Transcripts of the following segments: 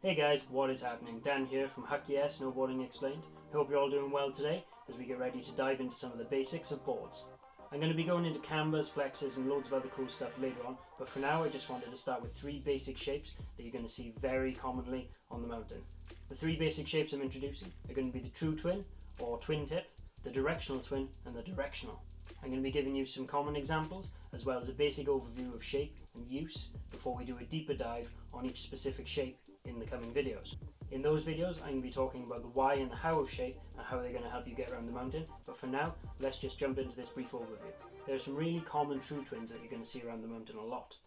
Hey guys, what is happening? Dan here from Huck, Snowboarding Explained. Hope you're all doing well today as we get ready to dive into some of the basics of boards. I'm going to be going into cambers, flexes and loads of other cool stuff later on, but for now I just wanted to start with three basic shapes that you're going to see very commonly on the mountain. The three basic shapes I'm introducing are going to be the true twin or twin tip, the directional twin and the directional. I'm going to be giving you some common examples as well as a basic overview of shape and use before we do a deeper dive on each specific shape in the coming videos. In those videos I'm going to be talking about the why and the how of shape and how they're going to help you get around the mountain, but for now let's just jump into this brief overview. There are some really common true twins that you're going to see around the mountain a lot.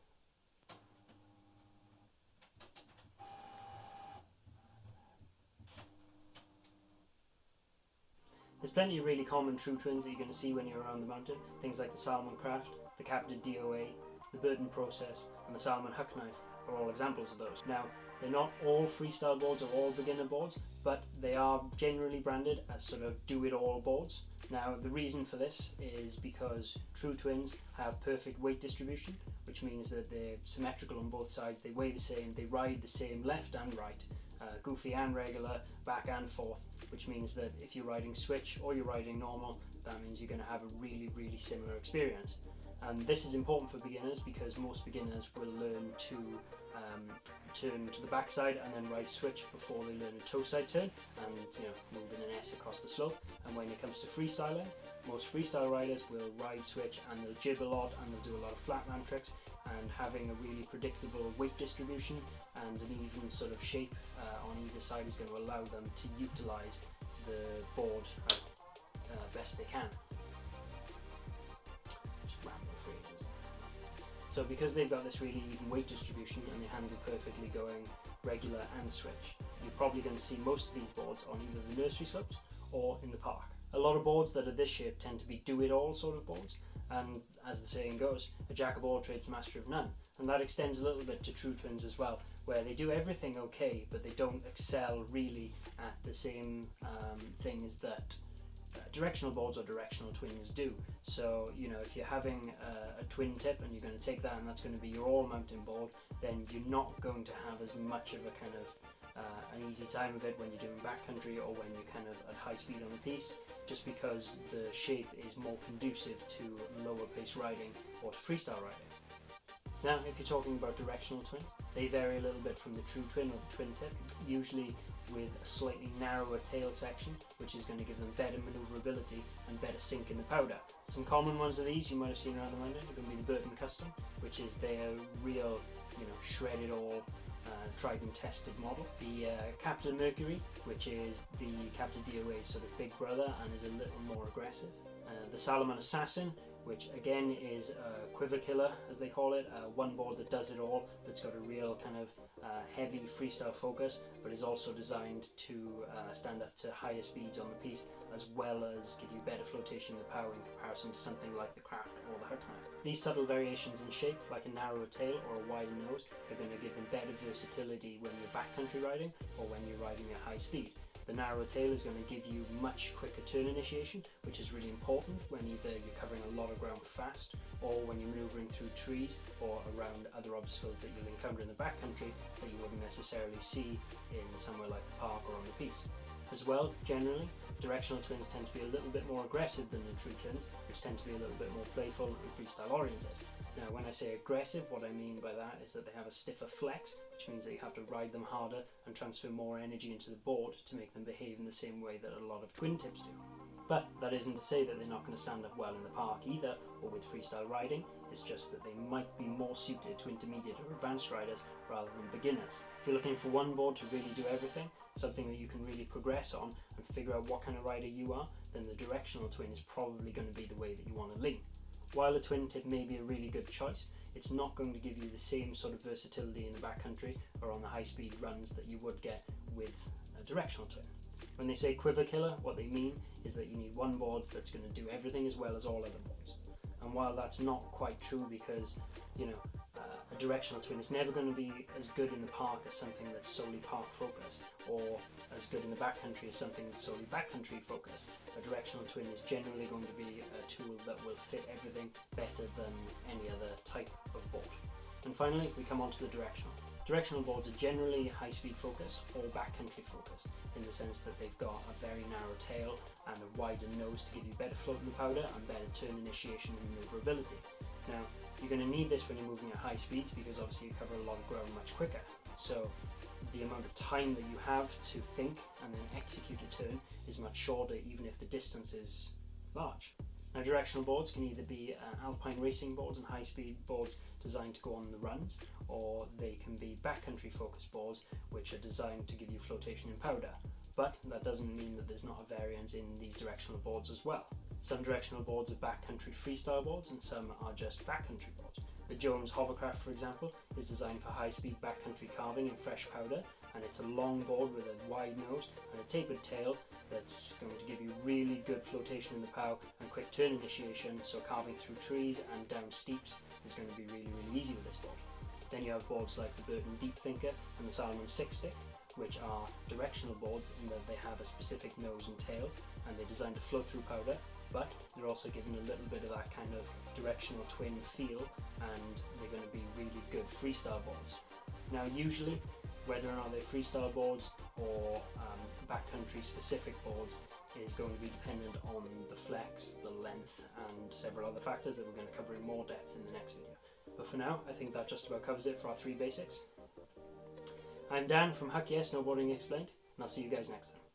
There's plenty of really common true twins that you're going to see when you're around the mountain, things like the Salomon Craft, the Captain DOA, the Burden Process and the Salomon Huck knife are all examples of those. Now, they're not all freestyle boards or all beginner boards, but they are generally branded as sort of do-it-all boards. Now, the reason for this is because true twins have perfect weight distribution, which means that they're symmetrical on both sides, they weigh the same, they ride the same left and right, goofy and regular, back and forth, which means that if you're riding switch or you're riding normal, that means you're going to have a really similar experience. And this is important for beginners because most beginners will learn to turn to the backside and then ride switch before they learn a toe side turn and move in an S across the slope. And when it comes to freestyling, most freestyle riders will ride switch and they'll jib a lot and they'll do a lot of flatland tricks, and having a really predictable weight distribution and an even sort of shape on either side is going to allow them to utilize the board as best they can. So because they've got this really even weight distribution and they handle perfectly going regular and switch, you're probably going to see most of these boards on either the nursery slopes or in the park. A lot of boards that are this shape tend to be do-it-all sort of boards, and as the saying goes, a jack of all trades, master of none. And that extends a little bit to true twins as well, where they do everything okay, but they don't excel really at the same things that directional boards or directional twins do. So if you're having a twin tip and you're going to take that and that's going to be your all mountain board, then you're not going to have as much of a kind of an easy time of it when you're doing backcountry or when you're kind of at high speed on the piste, just because the shape is more conducive to lower pace riding or to freestyle riding. Now, if you're talking about directional twins, they vary a little bit from the true twin or the twin tip, usually with a slightly narrower tail section, which is going to give them better maneuverability and better sink in the powder. Some common ones of these you might have seen around the mountain are going to be the Burden Custom, which is their real, shredded all, tried and tested model. The Captain Mercury, which is the Captain DOA's sort of big brother and is a little more aggressive. The Salomon Assassin, which again is a quiver killer, as they call it, one board that does it all, that's got a real kind of heavy freestyle focus, but is also designed to stand up to higher speeds on the piste, as well as give you better flotation and power in comparison to something like the Craft or the Huck knife. These subtle variations in shape, like a narrower tail or a wider nose, are going to give them better versatility when you're backcountry riding or when you're riding at high speed. The narrow tail is going to give you much quicker turn initiation, which is really important when either you're covering a lot of ground fast or when you're maneuvering through trees or around other obstacles that you'll encounter in the backcountry that you wouldn't necessarily see in somewhere like the park or on the piste. As well, generally, directional twins tend to be a little bit more aggressive than the true twins, which tend to be a little bit more playful and freestyle oriented. Now, when I say aggressive, what I mean by that is that they have a stiffer flex, which means that you have to ride them harder and transfer more energy into the board to make them behave in the same way that a lot of twin tips do. But that isn't to say that they're not going to stand up well in the park either, or with freestyle riding. It's just that they might be more suited to intermediate or advanced riders rather than beginners. If you're looking for one board to really do everything, something that you can really progress on and figure out what kind of rider you are, then the directional twin is probably going to be the way that you want to lean. While a twin tip may be a really good choice, it's not going to give you the same sort of versatility in the backcountry or on the high speed runs that you would get with a directional twin. When they say quiver killer, what they mean is that you need one board that's going to do everything as well as all other boards. And while that's not quite true, because a directional twin is never going to be as good in the park as something that's solely park focused, or as good in the backcountry as something that's solely backcountry focused, a directional twin is generally going to be a tool that will fit everything better than any other type of board. And finally, we come on to the directional. Directional boards are generally high-speed focus or backcountry focus, in the sense that they've got a very narrow tail and a wider nose to give you better float in the powder and better turn initiation and maneuverability. Now, you're going to need this when you're moving at high speeds because obviously you cover a lot of ground much quicker. So the amount of time that you have to think and then execute a turn is much shorter, even if the distance is large. Now, directional boards can either be alpine racing boards and high-speed boards designed to go on the runs, or they can be backcountry focused boards which are designed to give you flotation in powder. But that doesn't mean that there's not a variance in these directional boards as well. Some directional boards are backcountry freestyle boards and some are just backcountry boards. The Jones Hovercraft, for example, is designed for high-speed backcountry carving in fresh powder, and it's a long board with a wide nose and a tapered tail that's going to give you really good flotation in the pow and quick turn initiation, so carving through trees and down steeps is going to be really easy with this board. Then you have boards like the Burton Deep Thinker and the Salomon Six Stick, which are directional boards in that they have a specific nose and tail and they're designed to float through powder, but they're also given a little bit of that kind of directional twin feel, and they're going to be really good freestyle boards. Now, usually, whether or not they're freestyle boards or backcountry specific boards is going to be dependent on the flex, the length, and several other factors that we're going to cover in more depth in the next video. But for now, I think that just about covers it for our 3 basics. I'm Dan from Huck, Snowboarding Explained, and I'll see you guys next time.